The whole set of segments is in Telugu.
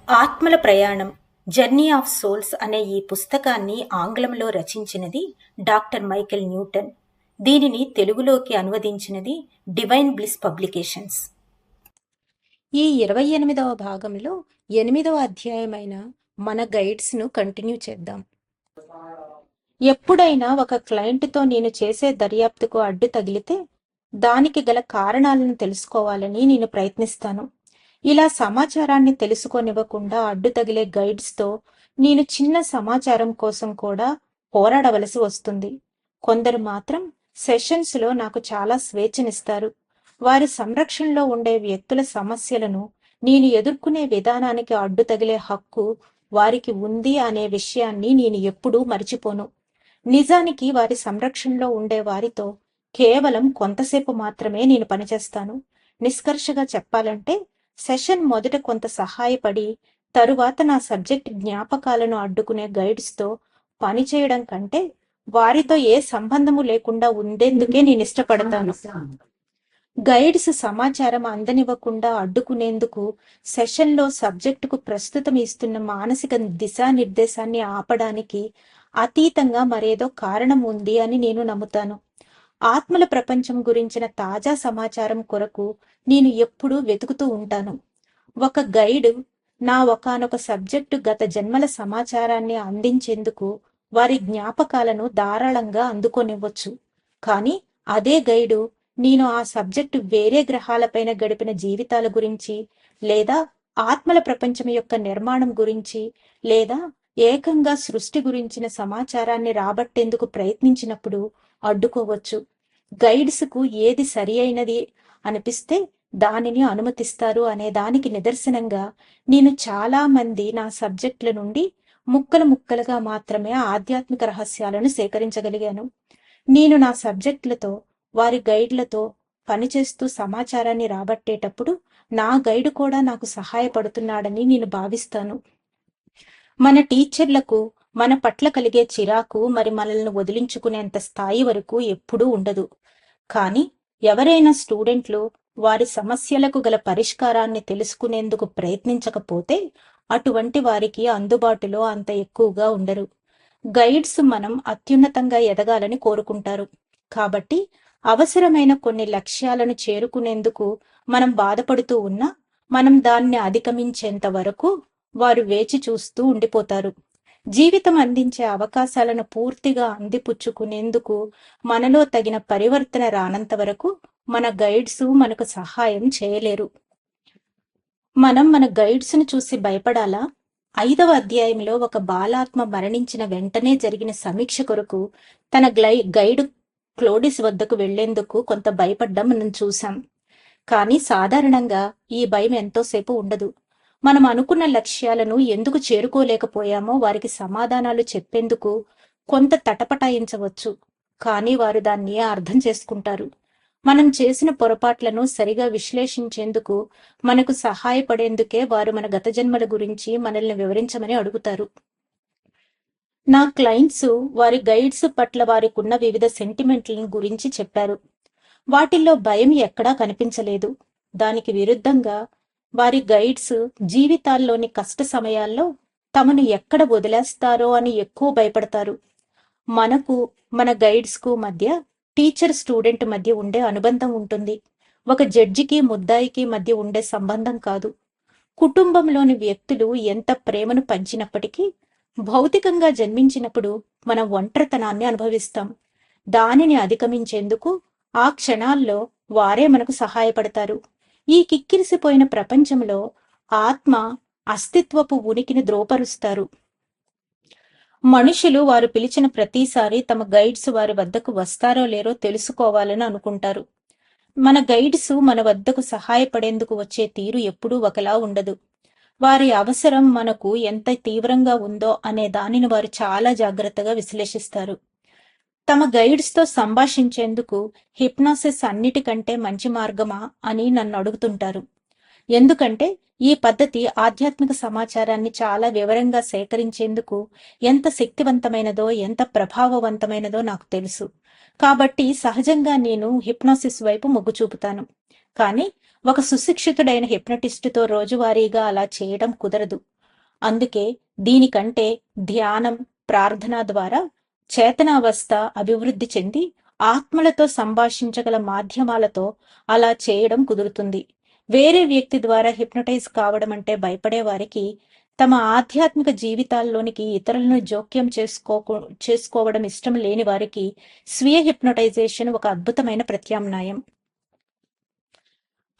ఆత్మల ప్రయాణం జర్నీ ఆఫ్ సోల్స్ అనే ఈ పుస్తకాన్ని ఆంగ్లంలో రచించినది డాక్టర్ మైకేల్ న్యూటన్. దీనిని తెలుగులోకి అనువదించినది డివైన్ బ్లిస్ పబ్లికేషన్స్. ఈ 28వ భాగంలో 8వ అధ్యాయమైన మన గైడ్స్ను కంటిన్యూ చేద్దాం. ఎప్పుడైనా ఒక క్లయింట్తో నేను చేసే దర్యాప్తుకు అడ్డు తగిలితే దానికి గల కారణాలను తెలుసుకోవాలని నేను ప్రయత్నిస్తాను. ఇలా సమాచారాన్ని తెలుసుకోనివ్వకుండా అడ్డు తగిలే గైడ్స్తో నేను చిన్న సమాచారం కోసం కూడా పోరాడవలసి వస్తుంది. కొందరు మాత్రం సెషన్స్లో నాకు చాలా స్వేచ్ఛనిస్తారు. వారి సంరక్షణలో ఉండే వ్యక్తుల సమస్యలను నేను ఎదుర్కొనే విధానానికి అడ్డు తగిలే హక్కు వారికి ఉంది అనే విషయాన్ని నేను ఎప్పుడూ మరిచిపోను. నిజానికి వారి సంరక్షణలో ఉండే వారితో కేవలం కొంతసేపు మాత్రమే నేను పనిచేస్తాను. నిష్కర్షగా చెప్పాలంటే సెషన్ మొదట కొంత సహాయపడి తరువాత నా సబ్జెక్ట్ జ్ఞాపకాలను అడ్డుకునే గైడ్స్తో పనిచేయడం కంటే వారితో ఏ సంబంధము లేకుండా ఉండేందుకే నేను ఇష్టపడతాను. గైడ్స్ సమాచారం అందనివ్వకుండా అడ్డుకునేందుకు సెషన్లో సబ్జెక్టుకు ప్రస్తుతం ఇస్తున్న మానసిక దిశానిర్దేశాన్ని ఆపడానికి అతీతంగా మరేదో కారణం ఉంది అని నేను నమ్ముతాను. ఆత్మల ప్రపంచం గురించిన తాజా సమాచారం కొరకు నేను ఎప్పుడూ వెతుకుతూ ఉంటాను. ఒక గైడ్ నా ఒకానొక సబ్జెక్టు గత జన్మల సమాచారాన్ని అందించేందుకు వారి జ్ఞాపకాలను ధారాళంగా అందుకోనివ్వచ్చు. కానీ అదే గైడు నేను ఆ సబ్జెక్టు వేరే గ్రహాలపైన గడిపిన జీవితాల గురించి, లేదా ఆత్మల ప్రపంచం యొక్క నిర్మాణం గురించి, లేదా ఏకంగా సృష్టి గురించిన సమాచారాన్ని రాబట్టేందుకు ప్రయత్నించినప్పుడు అడ్డుకోవచ్చు. గైడ్స్కు ఏది సరి అయినది అనిపిస్తే దానిని అనుమతిస్తారు అనే దానికి నిదర్శనంగా నేను చాలా మంది నా సబ్జెక్టుల నుండి ముక్కలు ముక్కలుగా మాత్రమే ఆధ్యాత్మిక రహస్యాలను సేకరించగలిగాను. నేను నా సబ్జెక్టులతో వారి గైడ్లతో పనిచేస్తూ సమాచారాన్ని రాబట్టేటప్పుడు నా గైడ్ కూడా నాకు సహాయపడుతున్నాడని నేను భావిస్తాను. మన టీచర్లకు మన పట్ల కలిగే చిరాకు మరి మనల్ని వదిలించుకునేంత స్థాయి వరకు ఎప్పుడూ ఉండదు. కానీ ఎవరైనా స్టూడెంట్లు వారి సమస్యలకు గల పరిష్కారాన్ని తెలుసుకునేందుకు ప్రయత్నించకపోతే అటువంటి వారికి అందుబాటులో అంత ఎక్కువగా ఉండరు. గైడ్స్ మనం అత్యున్నతంగా ఎదగాలని కోరుకుంటారు. కాబట్టి అవసరమైన కొన్ని లక్ష్యాలను చేరుకునేందుకు మనం బాధపడుతూ ఉన్నా మనం దాన్ని అధిగమించేంత వరకు వారు వేచి చూస్తూ ఉండిపోతారు. జీవితం అందించే అవకాశాలను పూర్తిగా అందిపుచ్చుకునేందుకు మనలో తగిన పరివర్తన రానంత వరకు మన గైడ్స్ మనకు సహాయం చేయలేరు. మనం మన గైడ్స్ను చూసి భయపడాలా? 5వ అధ్యాయంలో ఒక బాలాత్మ మరణించిన వెంటనే జరిగిన సమీక్ష కొరకు తన గైడ్ క్లోడిస్ వద్దకు వెళ్లేందుకు కొంత భయపడ్డం మనం చూసాం. కానీ సాధారణంగా ఈ భయం ఎంతోసేపు ఉండదు. మనం అనుకున్న లక్ష్యాలను ఎందుకు చేరుకోలేకపోయామో వారికి సమాధానాలు చెప్పేందుకు కొంత తటపటాయించవచ్చు. కానీ వారు దాన్ని అర్థం చేసుకుంటారు. మనం చేసిన పొరపాట్లను సరిగా విశ్లేషించేందుకు మనకు సహాయపడేందుకే వారు మన గత జన్మల గురించి మనల్ని వివరించమని అడుగుతారు. నా క్లయింట్స్ వారి గైడ్స్ పట్ల వారికున్న వివిధ సెంటిమెంట్లను గురించి చెప్పారు. వాటిల్లో భయం ఎక్కడా కనిపించలేదు. దానికి విరుద్ధంగా వారి గైడ్స్ జీవితాల్లోని కష్ట సమయాల్లో తమను ఎక్కడ వదిలేస్తారో అని ఎక్కువ భయపడతారు. మనకు మన గైడ్స్కు మధ్య టీచర్ స్టూడెంట్ మధ్య ఉండే అనుబంధం ఉంటుంది. ఒక జడ్జికి ముద్దాయికి మధ్య ఉండే సంబంధం కాదు. కుటుంబంలోని వ్యక్తులు ఎంత ప్రేమను పంచినప్పటికీ భౌతికంగా జన్మించినప్పుడు మనం ఒంటరితనాన్ని అనుభవిస్తాం. దానిని అధిగమించేందుకు ఆ క్షణాల్లో వారే మనకు సహాయపడతారు. ఈ కిక్కిరిసిపోయిన ప్రపంచంలో ఆత్మ అస్తిత్వపు ఉనికిని ద్రోపరుస్తారు. మనుషులు వారు పిలిచిన ప్రతిసారి తమ గైడ్స్ వారి వద్దకు వస్తారో లేరో తెలుసుకోవాలని అనుకుంటారు. మన గైడ్స్ మన వద్దకు సహాయపడేందుకు వచ్చే తీరు ఎప్పుడూ ఒకలా ఉండదు. వారి అవసరం మనకు ఎంత తీవ్రంగా ఉందో అనే దానిని వారు చాలా జాగ్రత్తగా విశ్లేషిస్తారు. తమ గైడ్స్తో సంభాషించేందుకు హిప్నాసిస్ అన్నిటికంటే మంచి మార్గమా అని నన్ను అడుగుతుంటారు. ఎందుకంటే ఈ పద్ధతి ఆధ్యాత్మిక సమాచారాన్ని చాలా వివరంగా సేకరించేందుకు ఎంత శక్తివంతమైనదో, ఎంత ప్రభావవంతమైనదో నాకు తెలుసు. కాబట్టి సహజంగా నేను హిప్నాసిస్ వైపు మొగ్గు చూపుతాను. కానీ ఒక సుశిక్షితుడైన హిప్నటిస్టుతో రోజువారీగా అలా చేయడం కుదరదు. అందుకే దీనికంటే ధ్యానం, ప్రార్థన ద్వారా చేతనావస్థ అభివృద్ధి చెంది ఆత్మలతో సంభాషించగల మాధ్యమాలతో అలా చేయడం కుదురుతుంది. వేరే వ్యక్తి ద్వారా హిప్నటైజ్ కావడం అంటే భయపడే వారికి తమ ఆధ్యాత్మిక జీవితాల్లోనికి ఇతరులను జోక్యం చేసుకోవడం ఇష్టం లేని వారికి స్వీయ హిప్నటైజేషన్ ఒక అద్భుతమైన ప్రత్యామ్నాయం.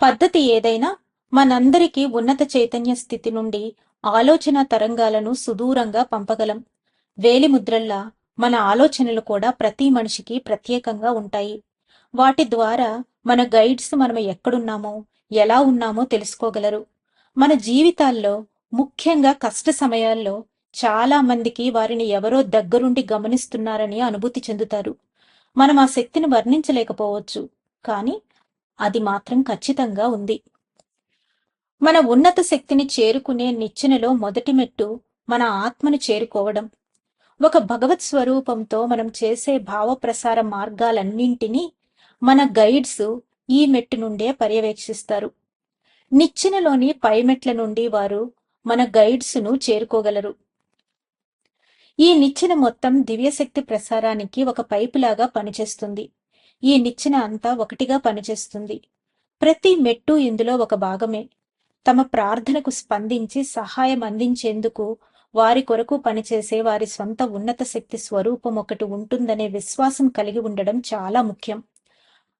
పద్ధతి ఏదైనా మనందరికీ ఉన్నత చైతన్య స్థితి నుండి ఆలోచన తరంగాలను సుదూరంగా పంపగలం. వేలిముద్రల్లా మన ఆలోచనలు కూడా ప్రతి మనిషికి ప్రత్యేకంగా ఉంటాయి. వాటి ద్వారా మన గైడ్స్ మనం ఎక్కడున్నామో, ఎలా ఉన్నామో తెలుసుకోగలరు. మన జీవితాల్లో, ముఖ్యంగా కష్ట సమయాల్లో చాలా మందికి వారిని ఎవరో దగ్గరుండి గమనిస్తున్నారని అనుభూతి చెందుతారు. మనం ఆ శక్తిని వర్ణించలేకపోవచ్చు, కానీ అది మాత్రం ఖచ్చితంగా ఉంది. మన ఉన్నత శక్తిని చేరుకునే నిచ్చెనలో మొదటి మెట్టు మన ఆత్మను చేరుకోవడం. ఒక భగవత్ స్వరూపంతో మనం చేసే భావప్రసార మార్గాలన్నింటినీ మన గైడ్స్ ఈ మెట్టు నుండే పర్యవేక్షిస్తారు. నిచ్చెనలోని పై మెట్ల నుండి వారు మన గైడ్స్ను చేరుకోగలరు. ఈ నిచ్చెన మొత్తం దివ్యశక్తి ప్రసారానికి ఒక పైపులాగా పనిచేస్తుంది. ఈ నిచ్చెన అంతా ఒకటిగా పనిచేస్తుంది. ప్రతి మెట్టు ఇందులో ఒక భాగమే. తమ ప్రార్థనకు స్పందించి సహాయం అందించేందుకు వారి కొరకు పనిచేసే వారి స్వంత ఉన్నత శక్తి స్వరూపం ఒకటి ఉంటుందనే విశ్వాసం కలిగి ఉండడం చాలా ముఖ్యం.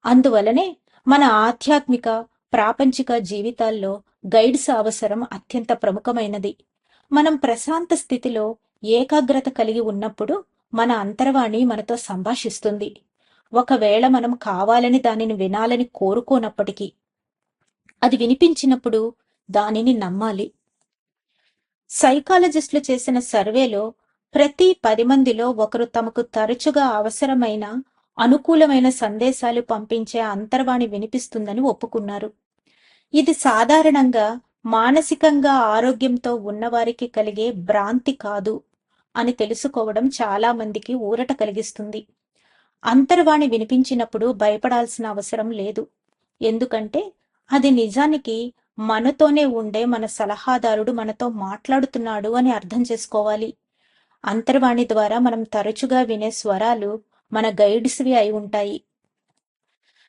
అందువలనే మన ఆధ్యాత్మిక, ప్రాపంచిక జీవితాల్లో గైడ్స్ అవసరం అత్యంత ప్రముఖమైనది. మనం ప్రశాంత స్థితిలో ఏకాగ్రత కలిగి ఉన్నప్పుడు మన అంతర్వాణి మనతో సంభాషిస్తుంది. ఒకవేళ మనం కావాలని దానిని వినాలని కోరుకోనప్పటికీ, అది వినిపించినప్పుడు దానిని నమ్మాలి. సైకాలజిస్టులు చేసిన సర్వేలో ప్రతి 10 మందిలో ఒకరు తమకు తరచుగా అవసరమైన, అనుకూలమైన సందేశాలు పంపించే అంతర్వాణి వినిపిస్తుందని ఒప్పుకున్నారు. ఇది సాధారణంగా మానసికంగా ఆరోగ్యంతో ఉన్నవారికి కలిగే భ్రాంతి కాదు అని తెలుసుకోవడం చాలా మందికి ఊరట కలిగిస్తుంది. అంతర్వాణి వినిపించినప్పుడు భయపడాల్సిన అవసరం లేదు. ఎందుకంటే అది నిజానికి మనతోనే ఉండే మన సలహాదారుడు మనతో మాట్లాడుతున్నాడు అని అర్థం చేసుకోవాలి. అంతర్వాణి ద్వారా మనం తరచుగా వినే స్వరాలు మన గైడ్స్వి అయి ఉంటాయి.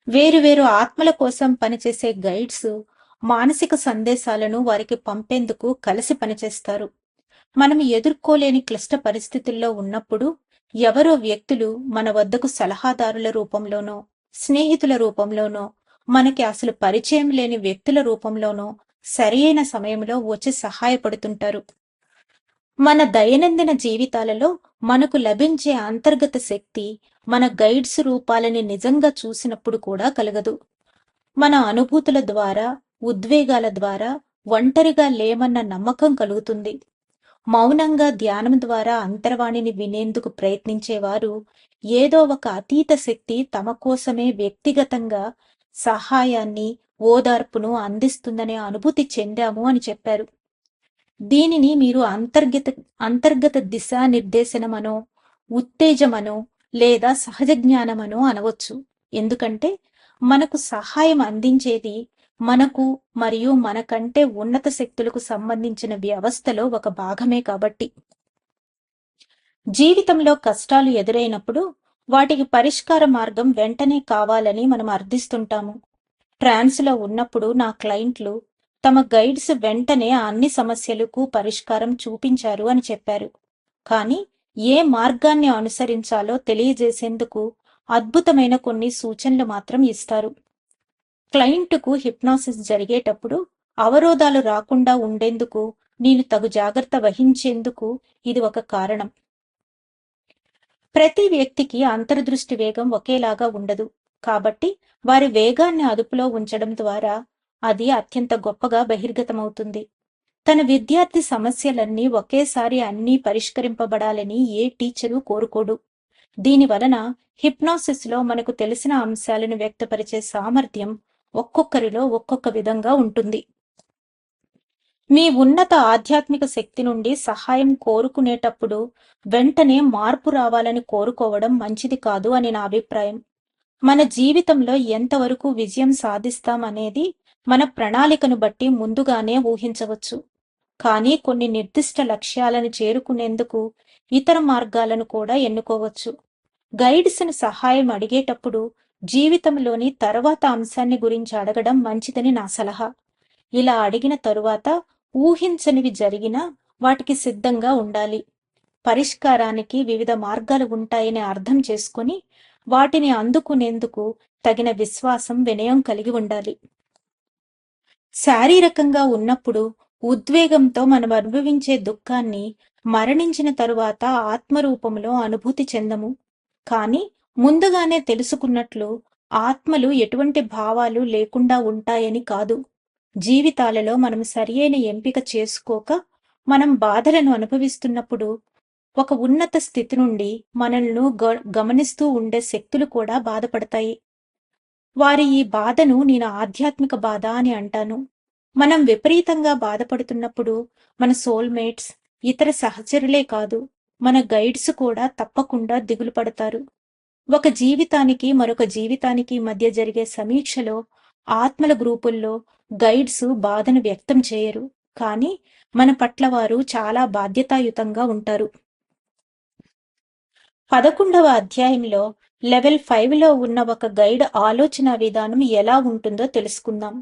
వేరువేరు ఆత్మల కోసం పనిచేసే గైడ్స్ మానసిక సందేశాలను వారికి పంపేందుకు కలిసి పనిచేస్తారు. మనం ఎదుర్కోలేని క్లిష్ట పరిస్థితుల్లో ఉన్నప్పుడు ఎవరో వ్యక్తులు మన వద్దకు సలహాదారుల రూపంలోనో, స్నేహితుల రూపంలోనో, మనకి అసలు పరిచయం లేని వ్యక్తుల రూపంలోనో సరియైన సమయంలో వచ్చి సహాయపడుతుంటారు. మన దైనందిన జీవితాలలో మనకు లభించే అంతర్గత శక్తి మన గైడ్స్ రూపాలని నిజంగా చూసినప్పుడు కూడా కలగదు. మన అనుభూతుల ద్వారా, ఉద్వేగాల ద్వారా ఒంటరిగా లేమన్న నమ్మకం కలుగుతుంది. మౌనంగా ధ్యానం ద్వారా అంతర్వాణిని వినేందుకు ప్రయత్నించేవారు ఏదో ఒక అతీత శక్తి తమ కోసమే వ్యక్తిగతంగా సహాయాన్ని, ఓదార్పును అందిస్తుందనే అనుభూతి చెందాము అని చెప్పారు. దీనిని మీరు అంతర్గత దిశానిర్దేశనమనో, ఉత్తేజమనో లేదా సహజ జ్ఞానమనో అనవచ్చు. ఎందుకంటే మనకు సహాయం అందించేది మనకు మరియు మనకంటే ఉన్నత శక్తులకు సంబంధించిన వ్యవస్థలో ఒక భాగమే కాబట్టి. జీవితంలో కష్టాలు ఎదురైనప్పుడు వాటికి పరిష్కార మార్గం వెంటనే కావాలని మనం అర్థిస్తుంటాము. ట్రాన్స్లో ఉన్నప్పుడు నా క్లయింట్లు తమ గైడ్స్ వెంటనే అన్ని సమస్యలకు పరిష్కారం చూపించారు అని చెప్పారు. కానీ ఏ మార్గాన్ని అనుసరించాలో తెలియజేసేందుకు అద్భుతమైన కొన్ని సూచనలు మాత్రం ఇస్తారు. క్లయింట్కు హిప్నాసిస్ జరిగేటప్పుడు అవరోధాలు రాకుండా ఉండేందుకు, నేను తగు జాగ్రత్త వహించేందుకు ఇది ఒక కారణం. ప్రతి వ్యక్తికి అంతర్దృష్టి వేగం ఒకేలాగా ఉండదు. కాబట్టి వారి వేగాన్ని అదుపులో ఉంచడం ద్వారా అది అత్యంత గొప్పగా బహిర్గతమవుతుంది. తన విద్యార్థి సమస్యలన్నీ ఒకేసారి అన్నీ పరిష్కరింపబడాలని ఏ టీచరు కోరుకోడు. దీనివలన హిప్నాసిస్లో మనకు తెలిసిన అంశాలను వ్యక్తపరిచే సామర్థ్యం ఒక్కొక్కరిలో ఒక్కొక్క విధంగా ఉంటుంది. మీ ఉన్నత ఆధ్యాత్మిక శక్తి నుండి సహాయం కోరుకునేటప్పుడు వెంటనే మార్పు రావాలని కోరుకోవడం మంచిది కాదు అని నా అభిప్రాయం. మన జీవితంలో ఎంతవరకు విజయం సాధిస్తామనేది మన ప్రణాళికను బట్టి ముందుగానే ఊహించవచ్చు. కానీ కొన్ని నిర్దిష్ట లక్ష్యాలను చేరుకునేందుకు ఇతర మార్గాలను కూడా ఎన్నుకోవచ్చు. గైడ్స్‌ని సహాయం అడిగేటప్పుడు జీవితంలోని తర్వాత అంశాన్ని గురించి అడగడం మంచిదని నా సలహా. ఇలా అడిగిన తరువాత ఊహించనివి జరిగినా వాటికి సిద్ధంగా ఉండాలి. పరిష్కారానికి వివిధ మార్గాలు ఉంటాయని అర్థం చేసుకొని వాటిని అందుకునేందుకు తగిన విశ్వాసం, వినయం కలిగి ఉండాలి. శారీరకంగా ఉన్నప్పుడు ఉద్వేగంతో మనం అనుభవించే దుఃఖాన్ని మరణించిన తరువాత ఆత్మరూపంలో అనుభూతి చెందము. కానీ ముందుగానే తెలుసుకున్నట్లు ఆత్మలు ఎటువంటి భావాలు లేకుండా ఉంటాయని కాదు. జీవితాలలో మనం సరియైన ఎంపిక చేసుకోక మనం బాధలను అనుభవిస్తున్నప్పుడు ఒక ఉన్నత స్థితి నుండి మనల్ని గమనిస్తూ ఉండే శక్తులు కూడా బాధపడతాయి. వారి ఈ బాధను నేను ఆధ్యాత్మిక బాధ అని అంటాను. మనం విపరీతంగా బాధపడుతున్నప్పుడు మన సోల్మేట్స్, ఇతర సహచరులే కాదు, మన గైడ్స్ కూడా తప్పకుండా దిగులు పడతారు. ఒక జీవితానికి మరొక జీవితానికి మధ్య జరిగే సమీక్షలో ఆత్మల గ్రూపుల్లో గైడ్స్ బాధను వ్యక్తం చేయరు. కానీ మన పట్ల వారు చాలా బాధ్యతాయుతంగా ఉంటారు. 11వ అధ్యాయంలో లెవెల్ 5లో ఉన్న ఒక గైడ్ ఆలోచన విధానం ఎలా ఉంటుందో తెలుసుకుందాం.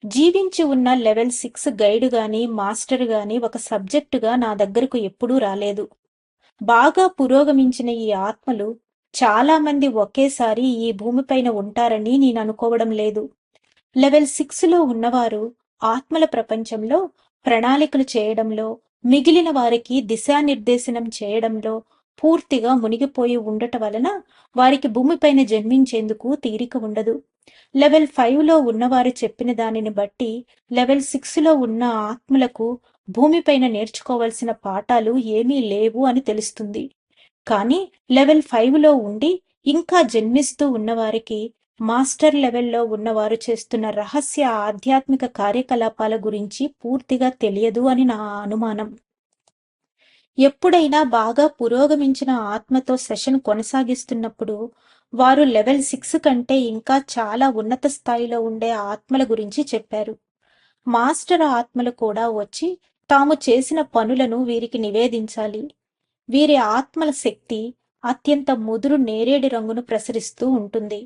జీవించి ఉన్న లెవెల్ 6 గైడ్ గాని, మాస్టర్ గాని ఒక సబ్జెక్టుగా నా దగ్గరకు ఎప్పుడూ రాలేదు. బాగా పురోగమించిన ఈ ఆత్మలు చాలా మంది ఒకేసారి ఈ భూమిపైన ఉంటారని నేను అనుకోవడం లేదు. లెవెల్ 6లో ఉన్నవారు ఆత్మల ప్రపంచంలో ప్రణాళికలు చేయడంలో, మిగిలిన వారికి దిశానిర్దేశనం చేయడంలో పూర్తిగా మునిగిపోయి ఉండటం వలన వారికి భూమిపైన జన్మించేందుకు తీరిక ఉండదు. లెవెల్ 5లో ఉన్నవారు చెప్పిన దానిని బట్టి లెవెల్ 6లో ఉన్న ఆత్మలకు భూమిపైన నేర్చుకోవలసిన పాఠాలు ఏమీ లేవు అని తెలుస్తుంది. కానీ లెవెల్ 5లో ఉండి ఇంకా జన్మిస్తూ ఉన్నవారికి మాస్టర్ లెవెల్లో ఉన్నవారు చేస్తున్న రహస్య ఆధ్యాత్మిక కార్యకలాపాల గురించి పూర్తిగా తెలియదు అని నా అనుమానం. ఎప్పుడైనా బాగా పురోగమించిన ఆత్మతో సెషన్ కొనసాగిస్తున్నప్పుడు వారు లెవెల్ 6 కంటే ఇంకా చాలా ఉన్నత స్థాయిలో ఉండే ఆత్మల గురించి చెప్పారు. మాస్టర్ ఆత్మలు కూడా వచ్చి తాము చేసిన పనులను వీరికి నివేదించాలి. వీరి ఆత్మల శక్తి అత్యంత ముదురు నేరేడు రంగును ప్రసరిస్తూ ఉంటుంది.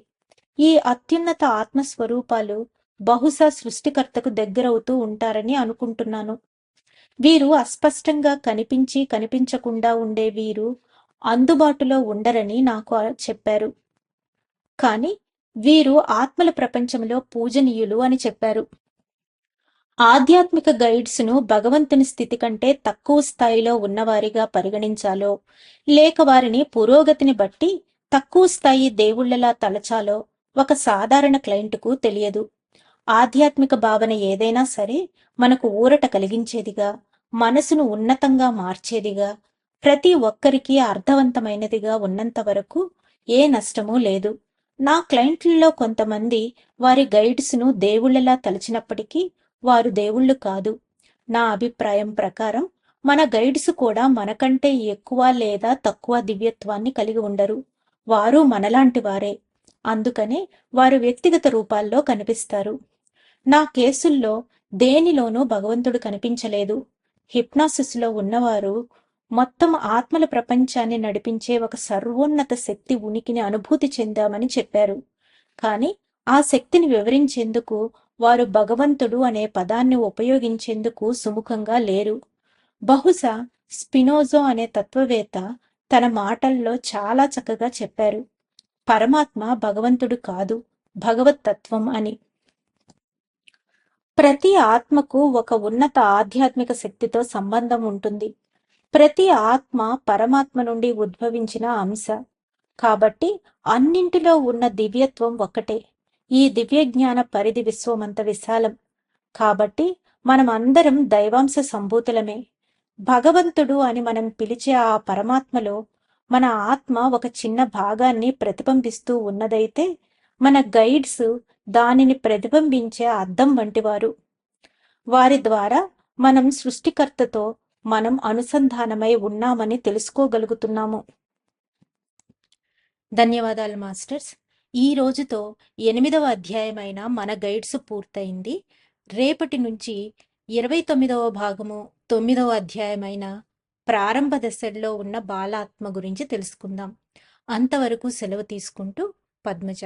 ఈ అత్యున్నత ఆత్మస్వరూపాలు బహుశా సృష్టికర్తకు దగ్గరవుతూ ఉంటారని అనుకుంటున్నాను. వీరు అస్పష్టంగా కనిపించి కనిపించకుండా ఉండే వీరు అందుబాటులో ఉండరని నాకు చెప్పారు. కానీ వీరు ఆత్మల ప్రపంచంలో పూజనీయులు అని చెప్పారు. ఆధ్యాత్మిక గైడ్స్ ను భగవంతుని స్థితి కంటే తక్కువ స్థాయిలో ఉన్నవారిగా పరిగణించాలో, లేక వారిని పురోగతిని బట్టి తక్కువ స్థాయి దేవుళ్లలా తలచాలో ఒక సాధారణ క్లయింట్కు తెలియదు. ఆధ్యాత్మిక భావన ఏదైనా సరే మనకు ఊరట కలిగించేదిగా, మనసును ఉన్నతంగా మార్చేదిగా, ప్రతి ఒక్కరికి అర్థవంతమైనదిగా ఉన్నంత వరకు ఏ నష్టమూ లేదు. నా క్లయింట్లలో కొంతమంది వారి గైడ్స్ ను దేవుళ్లలా తలచినప్పటికీ వారు దేవుళ్ళు కాదు. నా అభిప్రాయం ప్రకారం మన గైడ్స్ కూడా మనకంటే ఎక్కువ లేదా తక్కువ దివ్యత్వాన్ని కలిగి ఉండరు. వారు మనలాంటి వారే. అందుకనే వారు వ్యక్తిగత రూపాల్లో కనిపిస్తారు. నా కేసుల్లో దేనిలోనూ భగవంతుడు కనిపించలేదు. హిప్నాసిస్లో ఉన్నవారు మొత్తం ఆత్మల ప్రపంచాన్ని నడిపించే ఒక సర్వోన్నత శక్తి ఉనికిని అనుభూతి చెందామని చెప్పారు. కానీ ఆ శక్తిని వివరించేందుకు వారు భగవంతుడు అనే పదాన్ని ఉపయోగించేందుకు సుముఖంగా లేరు. బహుశా స్పినోజో అనే తత్వవేత్త తన మాటల్లో చాలా చక్కగా చెప్పారు, పరమాత్మ భగవంతుడు కాదు, భగవత్ తత్వం అని. ప్రతి ఆత్మకు ఒక ఉన్నత ఆధ్యాత్మిక శక్తితో సంబంధం ఉంటుంది. ప్రతి ఆత్మ పరమాత్మ నుండి ఉద్భవించిన అంశ. కాబట్టి అన్నింటిలో ఉన్న దివ్యత్వం ఒక్కటే. ఈ దివ్య జ్ఞాన పరిధి విశ్వమంత విశాలం. కాబట్టి మనం అందరం దైవాంశ సంభూతులమే. భగవంతుడు అని మనం పిలిచే ఆ పరమాత్మలో మన ఆత్మ ఒక చిన్న భాగాన్ని ప్రతిబింబిస్తూ ఉన్నదైతే మన గైడ్స్ దానిని ప్రతిబింబించే అద్దం వంటివారు. వారి ద్వారా మనం సృష్టికర్తతో మనం అనుసంధానమై ఉన్నామని తెలుసుకోగలుగుతున్నాము. ధన్యవాదాలు మాస్టర్స్. ఈ రోజుతో 8వ అధ్యాయమైన మన గైడ్స్ పూర్తయింది. రేపటి నుంచి 29వ భాగము 9వ అధ్యాయమైన ప్రారంభ దశల్లో ఉన్న బాలాత్మ గురించి తెలుసుకుందాం. అంతవరకు సెలవు తీసుకుంటూ పద్మజ.